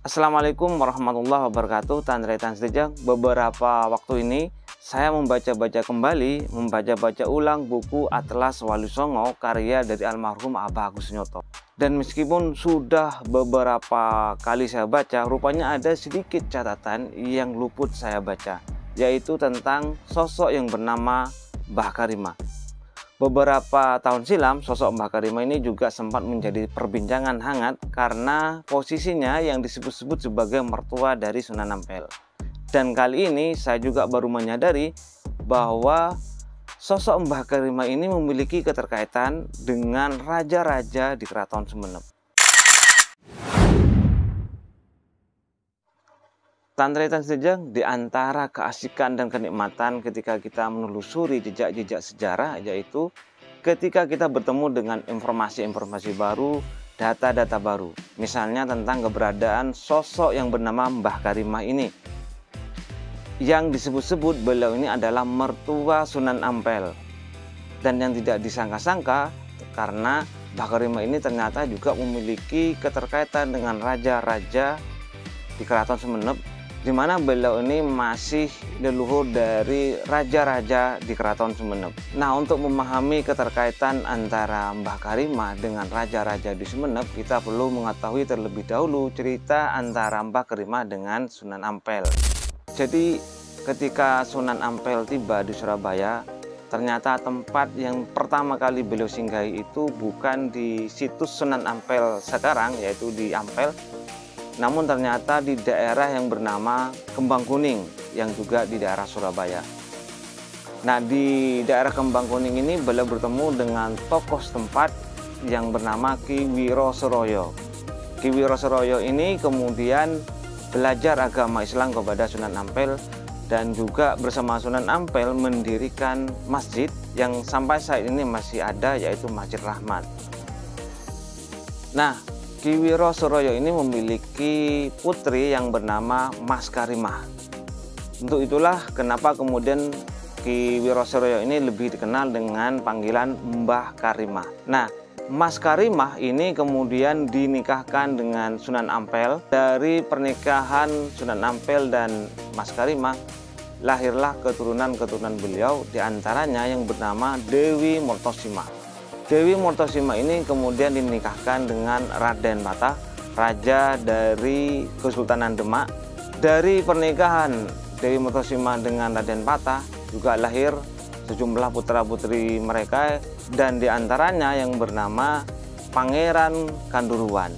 Assalamualaikum warahmatullahi wabarakatuh. Tanretan Sejak. Beberapa waktu ini saya membaca-baca kembali, membaca-baca ulang buku Atlas Wali Songo karya dari almarhum Abah Agus Nyoto. Dan meskipun sudah beberapa kali saya baca, rupanya ada sedikit catatan yang luput saya baca, yaitu tentang sosok yang bernama Mbah Karimah. Beberapa tahun silam, sosok Mbah Karimah ini juga sempat menjadi perbincangan hangat karena posisinya yang disebut-sebut sebagai mertua dari Sunan Ampel. Dan kali ini saya juga baru menyadari bahwa sosok Mbah Karimah ini memiliki keterkaitan dengan raja-raja di Keraton Sumenep. Tanretan Sejak, di antara keasikan dan kenikmatan ketika kita menelusuri jejak-jejak sejarah, yaitu ketika kita bertemu dengan informasi-informasi baru, data-data baru. Misalnya tentang keberadaan sosok yang bernama Mbah Karimah ini. Yang disebut-sebut beliau ini adalah mertua Sunan Ampel. Dan yang tidak disangka-sangka karena Mbah Karimah ini ternyata juga memiliki keterkaitan dengan raja-raja di Keraton Sumenep, di mana beliau ini masih leluhur dari raja-raja di Keraton Sumenep. Nah, untuk memahami keterkaitan antara Mbah Karimah dengan raja-raja di Sumenep, kita perlu mengetahui terlebih dahulu cerita antara Mbah Karimah dengan Sunan Ampel. Jadi, ketika Sunan Ampel tiba di Surabaya, ternyata tempat yang pertama kali beliau singgahi itu bukan di situs Sunan Ampel sekarang, yaitu di Ampel, namun ternyata di daerah yang bernama Kembang Kuning yang juga di daerah Surabaya. Nah, di daerah Kembang Kuning ini beliau bertemu dengan tokoh setempat yang bernama Ki Wiro Suroyo. Ki Wiro Suroyo ini kemudian belajar agama Islam kepada Sunan Ampel dan juga bersama Sunan Ampel mendirikan masjid yang sampai saat ini masih ada, yaitu Masjid Rahmat. Nah, Ki Wiro Suroyo ini memiliki putri yang bernama Mas Karimah. Untuk itulah kenapa kemudian Ki Wiro Suroyo ini lebih dikenal dengan panggilan Mbah Karimah. Nah, Mas Karimah ini kemudian dinikahkan dengan Sunan Ampel. Dari pernikahan Sunan Ampel dan Mas Karimah lahirlah keturunan-keturunan beliau, diantaranya yang bernama Dewi Mortosimah. Dewi Mortosimah ini kemudian dinikahkan dengan Raden Patah, raja dari Kesultanan Demak. Dari pernikahan Dewi Mortosimah dengan Raden Patah juga lahir sejumlah putra-putri mereka, dan diantaranya yang bernama Pangeran Kanduruan.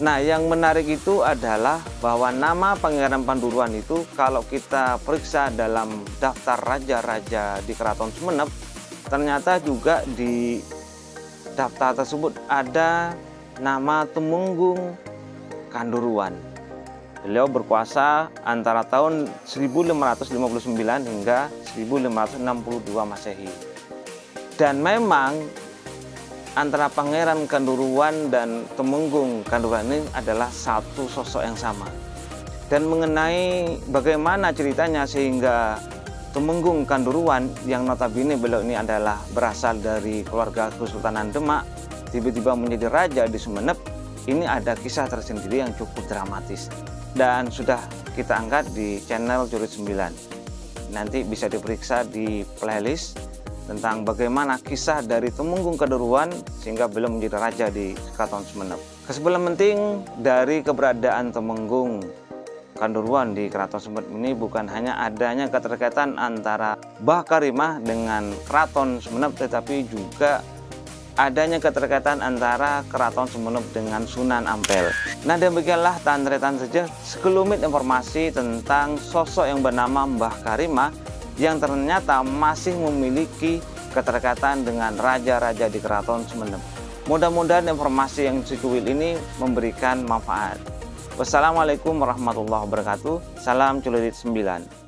Nah, yang menarik itu adalah bahwa nama Pangeran Kanduruan itu kalau kita periksa dalam daftar raja-raja di Keraton Sumenep, ternyata juga di daftar tersebut ada nama Temenggung Kanduruan. Beliau berkuasa antara tahun 1559 hingga 1562 Masehi. Dan memang antara Pangeran Kanduruan dan Temenggung Kanduruan ini adalah satu sosok yang sama. Dan mengenai bagaimana ceritanya sehingga Temenggung Kanduruan yang notabene beliau ini adalah berasal dari keluarga Kesultanan Demak tiba-tiba menjadi raja di Sumenep, ini ada kisah tersendiri yang cukup dramatis dan sudah kita angkat di channel Jurit 9. Nanti bisa diperiksa di playlist tentang bagaimana kisah dari Temenggung Kanduruan sehingga beliau menjadi raja di Keraton Sumenep. Kesimpulan penting dari keberadaan Temenggung Kanduruan di Keraton Sumenep ini bukan hanya adanya keterkaitan antara Mbah Karimah dengan Keraton Sumenep, tetapi juga adanya keterkaitan antara Keraton Sumenep dengan Sunan Ampel. Nah, demikianlah Tanretan Sejak, sekelumit informasi tentang sosok yang bernama Mbah Karimah yang ternyata masih memiliki keterkaitan dengan raja-raja di Keraton Sumenep. Mudah-mudahan informasi yang secuil ini memberikan manfaat. Wassalamualaikum warahmatullahi wabarakatuh. Salam Celurit 9.